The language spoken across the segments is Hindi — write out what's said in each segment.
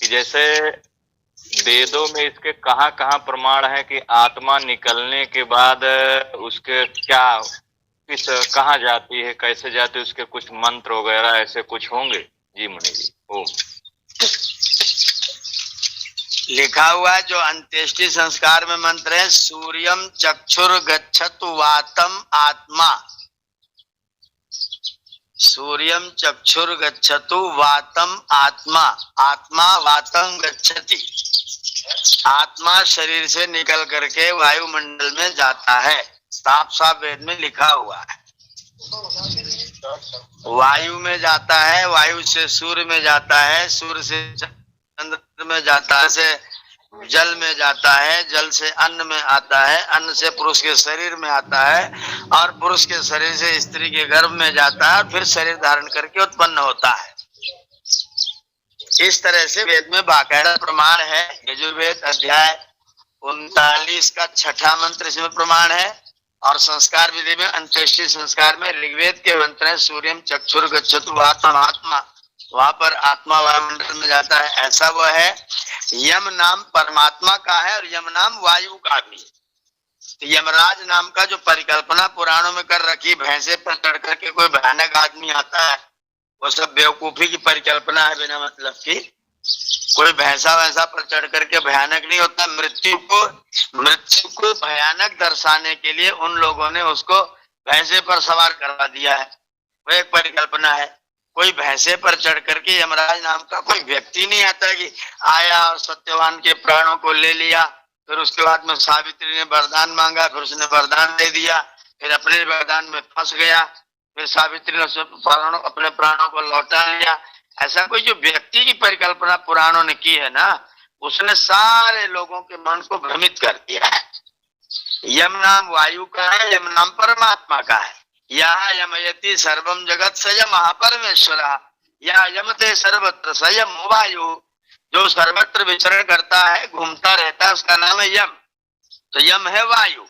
जैसे वेदों में इसके कहाँ कहाँ प्रमाण है कि आत्मा निकलने के बाद उसके क्या किस कहाँ जाती है, कैसे जाती है, उसके कुछ मंत्र वगैरह ऐसे कुछ होंगे? जी मुनि जी। ओम। लिखा हुआ है जो अंत्येष्टि संस्कार में मंत्र है, सूर्यम चक्षुर गच्छतु वातम आत्मा। सूर्यम चक्षुर गच्छतु वातम आत्मा। आत्मा वातम गच्छति। आत्मा शरीर से निकल करके वायुमंडल में जाता है, साफ साफ वेद में लिखा हुआ है। वायु में जाता है, वायु से सूर्य में जाता है, सूर्य से चंद्र में जाता है, से जल में जाता है, जल से अन्न में आता है, अन्न से पुरुष के शरीर में आता है, और पुरुष के शरीर से स्त्री के गर्भ में जाता है, फिर शरीर धारण करके उत्पन्न होता है। इस तरह से वेद में बाकायदा प्रमाण है। यजुर्वेद अध्याय 39 का 6ठा मंत्र इसमें प्रमाण है, और संस्कार विधि में अंत्येष्टि संस्कार में ऋग्वेद के मंत्र है, सूर्यम चक्षुर गच्छतु वातम आत्मा। वहां पर आत्मा वायुमंडल में जाता है, ऐसा वह है। यम नाम परमात्मा का है और यम नाम वायु का भी। यमराज नाम का जो परिकल्पना पुराणों में कर रखी, भैंसे पर चढ़ करके कोई भयानक आदमी आता है, वो सब बेवकूफी की परिकल्पना है बिना मतलब की। कोई भैंसा वैसा पर चढ़ करके भयानक नहीं होता। मृत्यु को भयानक दर्शाने के लिए उन लोगों ने उसको भैंसे पर सवार करवा दिया है, वो एक परिकल्पना है। कोई भैंसे पर चढ़ करके यमराज नाम का कोई व्यक्ति नहीं आता कि आया और सत्यवान के प्राणों को ले लिया, फिर उसके बाद में सावित्री ने वरदान मांगा, फिर उसने वरदान दे दिया, फिर अपने वरदान में फंस गया, फिर सावित्री ने अपने प्राणों को लौटा लिया। ऐसा कोई जो व्यक्ति की परिकल्पना पुराणों ने की है ना, उसने सारे लोगों के मन को भ्रमित कर दिया है। यम नाम वायु का है, यम नाम परमात्मा का है। यह यमयति सर्वम जगत स यम परमेश्वर, यह यमते सर्वत्र स यम वायु। जो सर्वत्र विचरण करता है, घूमता रहता है, उसका नाम है यम। तो यम है वायु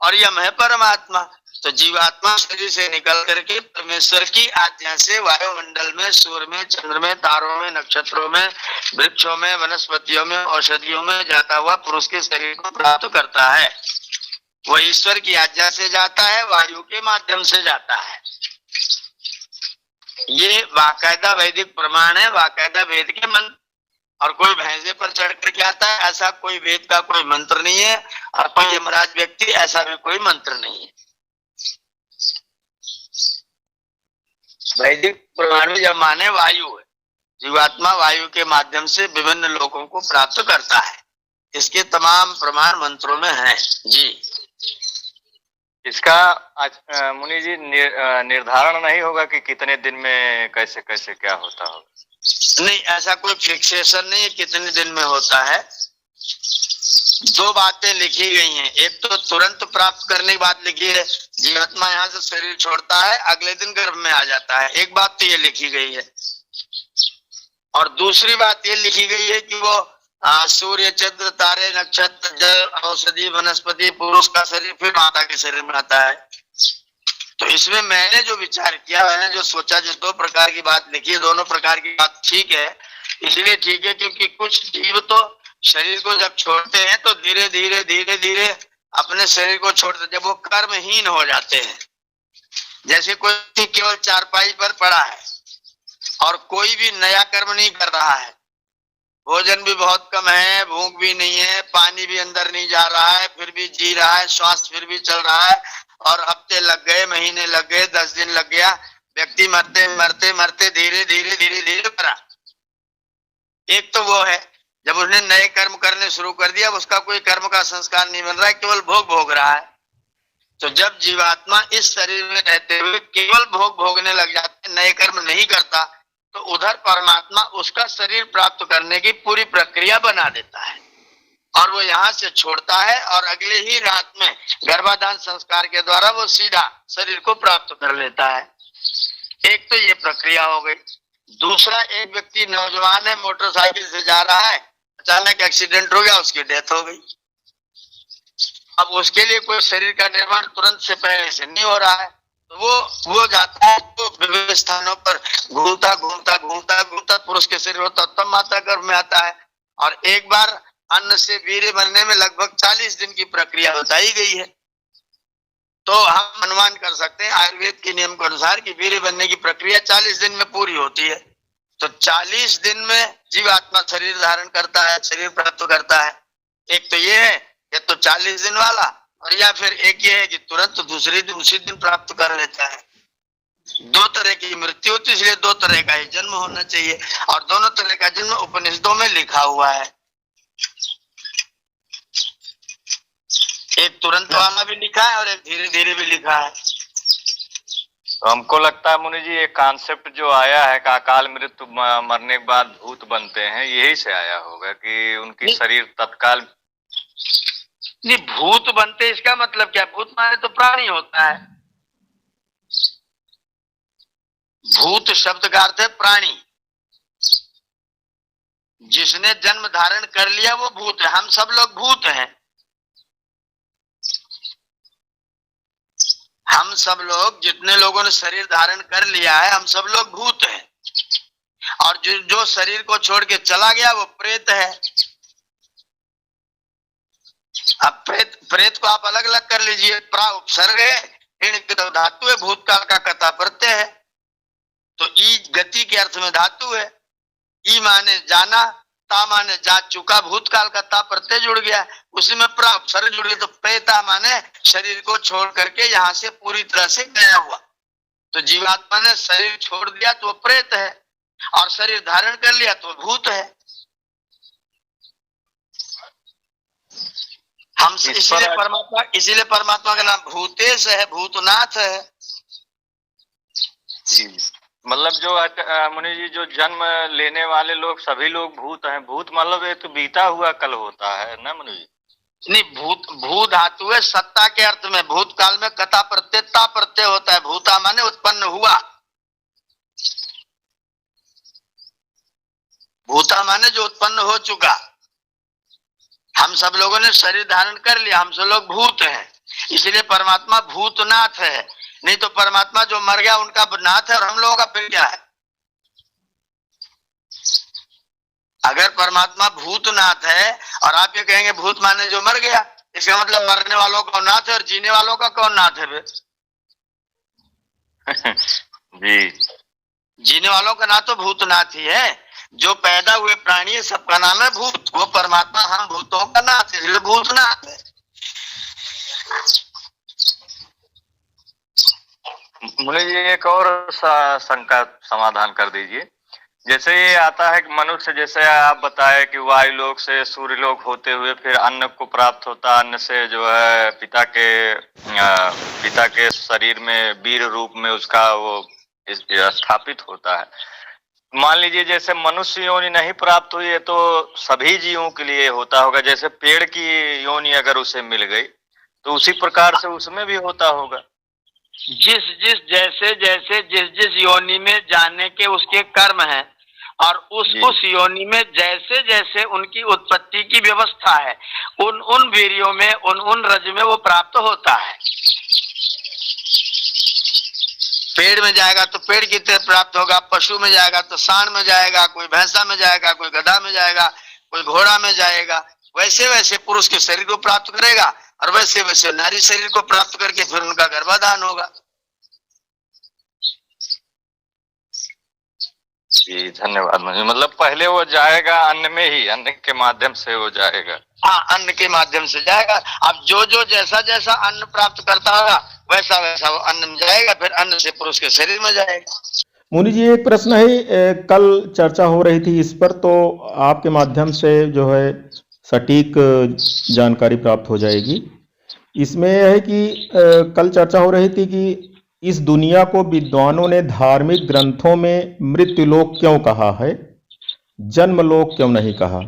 और यम है परमात्मा। तो जीवात्मा शरीर से निकल करके परमेश्वर की आज्ञा से वायुमंडल में, सूर्य में, चंद्र में, तारों में, नक्षत्रों में, वृक्षों में, वनस्पतियों में, औषधियों में जाता हुआ पुरुष के शरीर को प्राप्त करता है। वह ईश्वर की आज्ञा से जाता है, वायु के माध्यम से जाता है। ये बाकायदा वैदिक प्रमाण है, बाकायदा वेद के मंत्र। और कोई भैंसे पर चढ़ करके आता है, ऐसा कोई वेद का कोई मंत्र नहीं है, और कोई यमराज व्यक्ति, ऐसा भी कोई मंत्र नहीं है। वैदिक प्रमाण में जब माने वायु है, जीवात्मा वायु के माध्यम से विभिन्न लोगों को प्राप्त करता है। इसके तमाम प्रमाण मंत्रों में हैं। जी। इसका मुनि जी निर्धारण नहीं होगा कि कितने दिन में कैसे कैसे क्या होता होगा? नहीं, ऐसा कोई फिक्सेशन नहीं है कितने दिन में होता है। दो बातें लिखी गई हैं। एक तो तुरंत प्राप्त करने की बात लिखी है, जीवात्मा यहाँ से शरीर छोड़ता है, अगले दिन गर्भ में आ जाता है, एक बात तो ये लिखी गई है। और दूसरी बात ये लिखी गई है कि वो सूर्य, चंद्र, तारे, नक्षत्र, जल, औषधि, वनस्पति, पुरुष का शरीर फिर माता के शरीर में आता है। तो इसमें मैंने जो विचार किया, मैंने जो सोचा, जो दो प्रकार की बात लिखी है, दोनों प्रकार की बात ठीक है। इसलिए ठीक है क्योंकि कुछ जीव तो शरीर को जब छोड़ते हैं तो धीरे धीरे धीरे धीरे अपने शरीर को छोड़ते, जब वो कर्महीन हो जाते हैं। जैसे कोई केवल चारपाई पर पड़ा है और कोई भी नया कर्म नहीं कर रहा है, भोजन भी बहुत कम है, भूख भी नहीं है, पानी भी अंदर नहीं जा रहा है, फिर भी जी रहा है, श्वास फिर भी चल रहा है, और हफ्ते लग गए, महीने लग गए, 10 दिन लग गया, व्यक्ति मरते मरते मरते धीरे धीरे धीरे धीरे मरा। एक तो वो है जब उसने नए कर्म करने शुरू कर दिया, उसका कोई कर्म का संस्कार नहीं बन रहा है, केवल भोग भोग रहा है। तो जब जीवात्मा इस शरीर में रहते हुए केवल भोग भोगने लग जाते, नए कर्म नहीं करता, तो उधर परमात्मा उसका शरीर प्राप्त करने की पूरी प्रक्रिया बना देता है, और वो यहाँ से छोड़ता है, और अगले ही रात में गर्भाधान संस्कार के द्वारा वो सीधा शरीर को प्राप्त कर लेता है। एक तो ये प्रक्रिया हो गई। दूसरा, एक व्यक्ति नौजवान है, मोटरसाइकिल से जा रहा है, अचानक एक्सीडेंट हो गया, उसकी डेथ हो गई। अब उसके लिए कोई शरीर का निर्माण तुरंत से पहले से नहीं हो रहा है, तो वो जाता है तो विभिन्न स्थानों पर घूमता घूमता घूमता घूमता पुरुष के शरीर होता तब माता गर्भ में आता है। और एक बार अन्न से वीर्य बनने में लगभग 40 दिन की प्रक्रिया बताई गई है। तो हम अनुमान कर सकते हैं आयुर्वेद के नियम के अनुसार कि वीर्य बनने की प्रक्रिया 40 दिन में पूरी होती है। तो 40 दिन में जीवात्मा शरीर धारण करता है, शरीर प्राप्त करता है। एक तो ये है या तो 40 दिन वाला, और या फिर एक ये है कि तुरंत दूसरे दिन उसी दिन प्राप्त कर लेता है। दो तरह की मृत्यु होती है, इसलिए दो तरह का ही जन्म होना चाहिए, और दोनों तरह का जन्म उपनिषदों में लिखा हुआ है। एक तुरंत वाला भी लिखा है और एक धीरे धीरे भी लिखा है। तो हमको लगता है मुनि जी ये कॉन्सेप्ट जो आया है कि अकाल मृत्यु मरने के बाद भूत बनते हैं, यही से आया होगा कि उनकी शरीर तत्काल। नहीं, भूत बनते इसका मतलब क्या? भूत माने तो प्राणी होता है। भूत शब्द का अर्थ है प्राणी। जिसने जन्म धारण कर लिया वो भूत है। हम सब लोग भूत हैं। हम सब लोग, जितने लोगों ने शरीर धारण कर लिया है, हम सब लोग भूत हैं। और जो शरीर को छोड़ के चला गया वो प्रेत है। अब प्रेत को आप अलग अलग कर लीजिए। प्रा उपसर्ग है, इण तो धातु है, भूतकाल का कथा प्रत्यय है। तो ई गति के अर्थ में धातु है। ई माने जाना, ता माने जा चुका, भूतकाल का ता प्रत्यय जुड़ गया, उसी में प्रा उपसर्ग जुड़ गया। तो प्रेता माने शरीर को छोड़ करके यहाँ से पूरी तरह से गया हुआ। तो जीवात्मा ने शरीर छोड़ दिया तो वो प्रेत है, और शरीर धारण कर लिया तो भूत है। हम इसीलिए परमात्मा का नाम भूतेश है, भूतनाथ है। जी, मतलब जो मुनि जी जो जन्म लेने वाले लोग सभी लोग भूत हैं। भूत मतलब ये तो बीता हुआ कल होता है ना मुनि जी? नहीं, भू धातु है सत्ता के अर्थ में। भूतकाल में कथा प्रत्यय ता प्रत्यय होता है। भूता माने उत्पन्न हुआ। भूता माने जो उत्पन्न हो चुका। हम सब लोगों ने शरीर धारण कर लिया, हम सब लोग भूत हैं। इसलिए परमात्मा भूतनाथ है। नहीं तो परमात्मा जो मर गया उनका नाथ है, और हम लोगों का फिर क्या है? अगर परमात्मा भूतनाथ है और आप ये कहेंगे भूत माने जो मर गया, इसका मतलब मरने वालों का नाथ है और जीने वालों का कौन नाथ है? जी, जीने वालों का नाथ तो भूतनाथ ही है। जो पैदा हुए प्राणी है सबका नाम है भूत। वो परमात्मा हम भूतों का नाथ है, इसलिए भूतनाथ है। मुझे ये एक और शंका समाधान कर दीजिए। जैसे ये आता है कि मनुष्य, जैसे आप बताए कि वायु लोक से सूर्य लोक होते हुए फिर अन्न को प्राप्त होता, अन्न से जो है पिता के शरीर में वीर रूप में उसका वो स्थापित होता है। मान लीजिए जैसे मनुष्य योनि नहीं प्राप्त हुई है तो सभी जीवों के लिए होता होगा। जैसे पेड़ की योनि अगर उसे मिल गई तो उसी प्रकार से उसमें भी होता होगा। जिस योनि में जाने के उसके कर्म हैं, और उस योनि में जैसे जैसे उनकी उत्पत्ति की व्यवस्था है, उन वीर्यों में उन रज में वो प्राप्त होता है। पेड़ में जाएगा तो पेड़ की तरह प्राप्त होगा, पशु में जाएगा तो सांड में जाएगा, कोई भैंसा में जाएगा, कोई गधा में जाएगा, कोई घोड़ा में जाएगा। वैसे वैसे पुरुष के शरीर को प्राप्त करेगा, और वैसे वैसे नारी शरीर को प्राप्त करके फिर उनका गर्भाधान होगा। जी, धन्यवाद। मुझे मतलब पहले वो जाएगा अन्न में ही, अन्न के माध्यम से वो जाएगा। हाँ, अन्न के माध्यम से जाएगा। अब जो जैसा जैसा अन्न प्राप्त करता होगा वैसा वैसा वो अन्न में जाएगा, फिर अन्न से पुरुष के शरीर में जाएगा। मुनि जी, एक प्रश्न है, कल चर्चा हो रही थी इस पर, तो आपके माध्यम से जो है सटीक जानकारी प्राप्त हो जाएगी। इसमें यह है कि कल चर्चा हो रही थी कि इस दुनिया को विद्वानों ने धार्मिक ग्रंथों में मृत्युलोक क्यों कहा है, जन्मलोक क्यों नहीं कहा?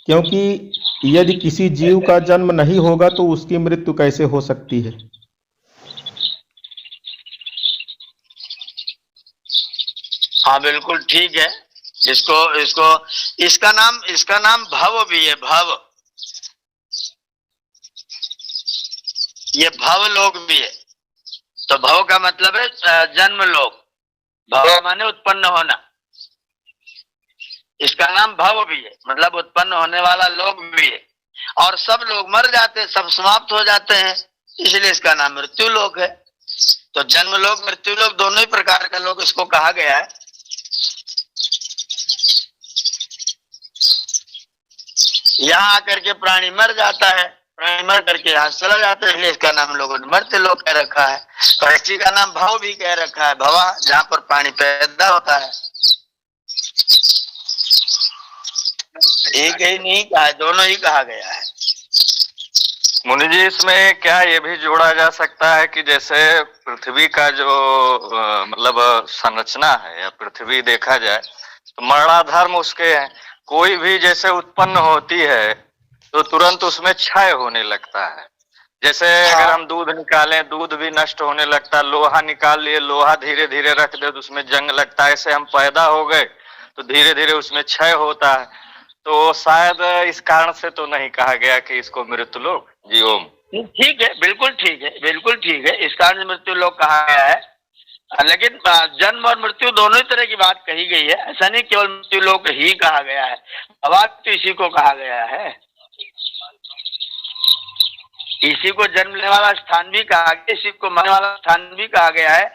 क्योंकि यदि किसी जीव का जन्म नहीं होगा तो उसकी मृत्यु कैसे हो सकती है? हाँ, बिल्कुल ठीक है। इसका नाम भव भी है। भव, ये भव लोक भी है। तो भव का मतलब है जन्म लोक, भव माने उत्पन्न होना, इसका नाम भव भी है, मतलब उत्पन्न होने वाला लोक भी है। और सब लोग मर जाते, सब समाप्त हो जाते हैं, इसलिए इसका नाम मृत्यु लोक है। तो जन्म लोक मृत्यु लोक दोनों ही प्रकार का लोक इसको कहा गया है। यहाँ आकर के प्राणी मर जाता है, प्राणी मर करके यहाँ चला जाता है, इसलिए इसका नाम लोगों ने मर्त्य लोक कह रखा है। और इसी का नाम भव भी कह रखा है, भवा, जहाँ पर प्राणी पैदा होता है। एक ही नहीं कहा, दोनों ही कहा गया है। मुनि जी, इसमें क्या ये भी जोड़ा जा सकता है कि जैसे पृथ्वी का जो मतलब संरचना है या पृथ्वी देखा जाए तो मरणाधर्म उसके हैं, कोई भी जैसे उत्पन्न होती है तो तुरंत उसमें क्षय होने लगता है। जैसे अगर हम दूध निकालें, दूध भी नष्ट होने लगता है, लोहा निकाल लिए, लोहा धीरे धीरे रख दे तो उसमें जंग लगता है। ऐसे हम पैदा हो गए तो धीरे धीरे उसमें क्षय होता है। तो शायद इस कारण से तो नहीं कहा गया कि इसको मृत्यु लोक। जी ओम। ठीक है, बिल्कुल ठीक है, बिल्कुल ठीक है, इस कारण मृत्यु लोक कहा गया है। लेकिन जन्म और मृत्यु दोनों ही तरह की बात कही गई है, ऐसा नहीं केवल मृत्यु लोक ही कहा गया है, अवाक तो इसी को कहा गया है। इसी को जन्म लेने वाला स्थान भी कहा गया, इसी को मरने वाला स्थान भी कहा गया है।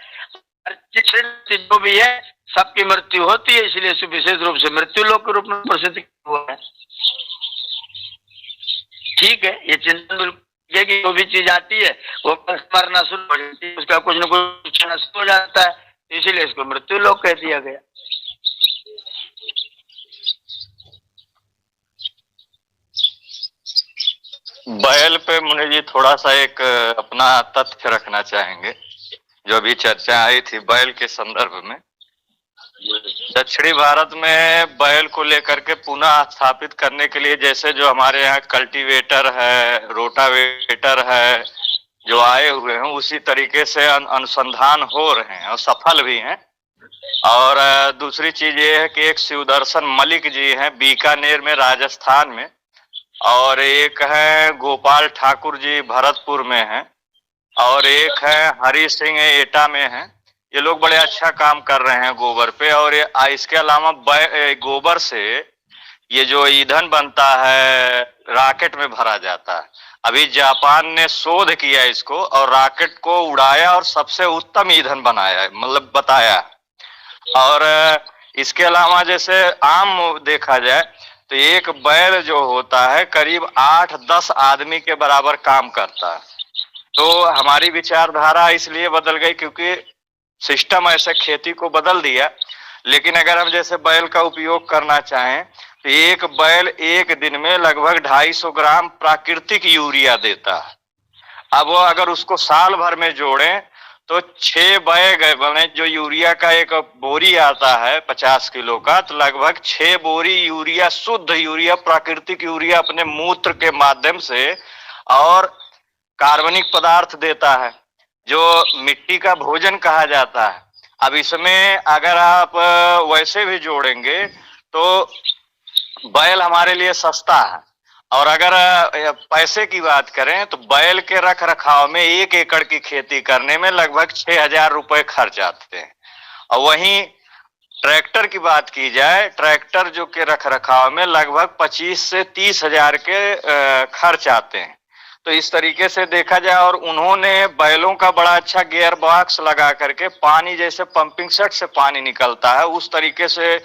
जो भी है सबकी मृत्यु होती है, इसलिए इसे विशेष रूप से मृत्यु लोक के रूप में प्रसिद्ध हुआ है। ठीक है, ये चिंतन बिल्कुल कि जो भी चीज आती है वो मरना शुरू हो जाती है, उसका कुछ न कुछ नष्ट हो जाता है, इसीलिए इसको मृत्यु लोक कह दिया गया। बैल पे मुनि जी थोड़ा सा एक अपना तथ्य रखना चाहेंगे। जो अभी चर्चा आई थी बैल के संदर्भ में, दक्षिणी भारत में बैल को लेकर के पुनः स्थापित करने के लिए जैसे जो हमारे यहाँ कल्टीवेटर है, रोटावेटर है, जो आए हुए हैं, उसी तरीके से अनुसंधान हो रहे हैं और सफल भी हैं। और दूसरी चीज ये है कि एक शिवदर्शन मलिक जी हैं बीकानेर में, राजस्थान में, और एक है गोपाल ठाकुर जी भरतपुर में हैं, और एक है हरि सिंह एटा में हैं। ये लोग बड़े अच्छा काम कर रहे हैं गोबर पे। और इसके अलावा गोबर से ये जो ईंधन बनता है रॉकेट में भरा जाता है। अभी जापान ने शोध किया इसको और रॉकेट को उड़ाया और सबसे उत्तम ईंधन बनाया, मतलब बताया। और इसके अलावा जैसे आम देखा जाए तो एक बैल जो होता है करीब 8-10 आदमी के बराबर काम करता है। तो हमारी विचारधारा इसलिए बदल गई क्योंकि सिस्टम ऐसे खेती को बदल दिया। लेकिन अगर हम जैसे बैल का उपयोग करना चाहें तो एक बैल एक दिन में लगभग 250 ग्राम प्राकृतिक यूरिया देता है। अब वो अगर उसको साल भर में जोड़ें तो 6 बैग बने, जो यूरिया का एक बोरी आता है 50 किलो का, तो लगभग 6 बोरी यूरिया, शुद्ध यूरिया, प्राकृतिक यूरिया अपने मूत्र के माध्यम से और कार्बनिक पदार्थ देता है, जो मिट्टी का भोजन कहा जाता है। अब इसमें अगर आप वैसे भी जोड़ेंगे तो बैल हमारे लिए सस्ता है। और अगर पैसे की बात करें तो बैल के रख रखाव में 1 एकड़ की खेती करने में लगभग 6,000 रुपए खर्च आते हैं। और वहीं ट्रैक्टर की बात की जाए, ट्रैक्टर जो के रख रखाव में लगभग 25 से 30,000 के खर्च आते हैं। तो इस तरीके से देखा जाए, और उन्होंने बैलों का बड़ा अच्छा गियर बॉक्स लगा करके पानी, जैसे पंपिंग सेट से पानी निकलता है उस तरीके से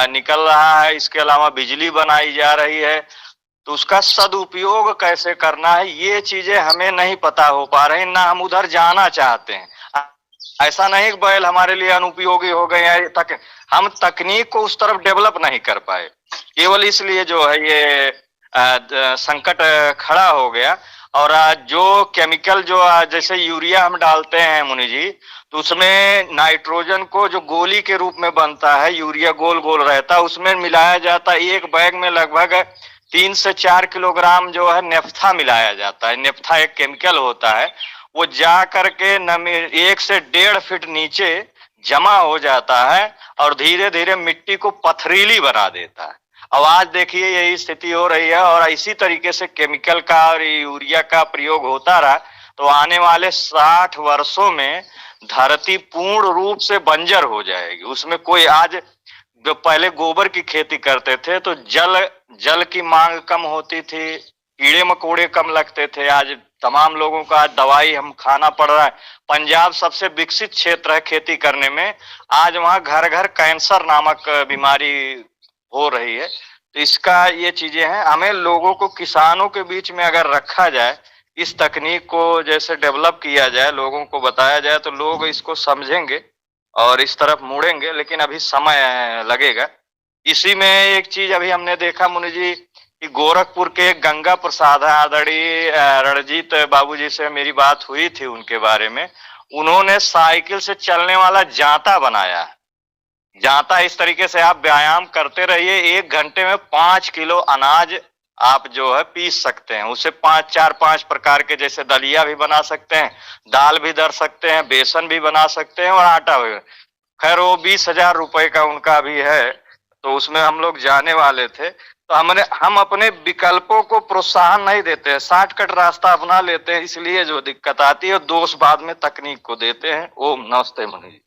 निकल रहा है। इसके अलावा बिजली बनाई जा रही है, तो उसका सदुपयोग कैसे करना है ये चीजें हमें नहीं पता हो पा रही, ना हम उधर जाना चाहते हैं। ऐसा नहीं कि बैल हमारे लिए अनुपयोगी हो गए हैं, तक हम तकनीक को उस तरफ डेवलप नहीं कर पाए, केवल इसलिए जो है ये संकट खड़ा हो गया। और जो केमिकल जो जैसे यूरिया हम डालते हैं मुनि जी, तो उसमें नाइट्रोजन को जो गोली के रूप में बनता है, यूरिया गोल गोल रहता है, उसमें मिलाया जाता है। एक बैग में लगभग 3 से 4 किलोग्राम जो है नेफ्था मिलाया जाता है। नेफ्था एक केमिकल होता है, वो जा करके 1 से 1.5 फीट नीचे जमा हो जाता है और धीरे धीरे मिट्टी को पथरीली बना देता है। अब आज देखिए यही स्थिति हो रही है, और इसी तरीके से केमिकल का और यूरिया का प्रयोग होता रहा तो आने वाले 60 वर्षों में धरती पूर्ण रूप से बंजर हो जाएगी। उसमें कोई आज जो पहले गोबर की खेती करते थे तो जल की मांग कम होती थी, कीड़े मकोड़े कम लगते थे। आज तमाम लोगों का आज दवाई हम खाना पड़ रहा है। पंजाब सबसे विकसित क्षेत्र है खेती करने में, आज वहां घर घर कैंसर नामक बीमारी हो रही है। तो इसका ये चीजें हैं, हमें लोगों को, किसानों के बीच में अगर रखा जाए, इस तकनीक को जैसे डेवलप किया जाए, लोगों को बताया जाए तो लोग इसको समझेंगे और इस तरफ मुड़ेंगे, लेकिन अभी समय लगेगा। इसी में एक चीज अभी हमने देखा मुनि जी कि गोरखपुर के गंगा प्रसाद आदरणीय रणजीत बाबूजी से मेरी बात हुई थी उनके बारे में। उन्होंने साइकिल से चलने वाला जांता बनाया है। जांता इस तरीके से आप व्यायाम करते रहिए, 1 घंटे में 5 किलो अनाज आप जो है पीस सकते हैं। उसे 5 प्रकार के, जैसे दलिया भी बना सकते हैं, दाल भी दर सकते हैं, बेसन भी बना सकते हैं और आटा भी। खैर वो 20,000 रुपए का उनका भी है, तो उसमें हम लोग जाने वाले थे। तो हम अपने विकल्पों को प्रोत्साहन नहीं देते हैं, शॉर्टकट रास्ता अपना लेते हैं, इसलिए जो दिक्कत आती है दोष बाद में तकनीक को देते हैं। ओम नमस्ते मुनि जी।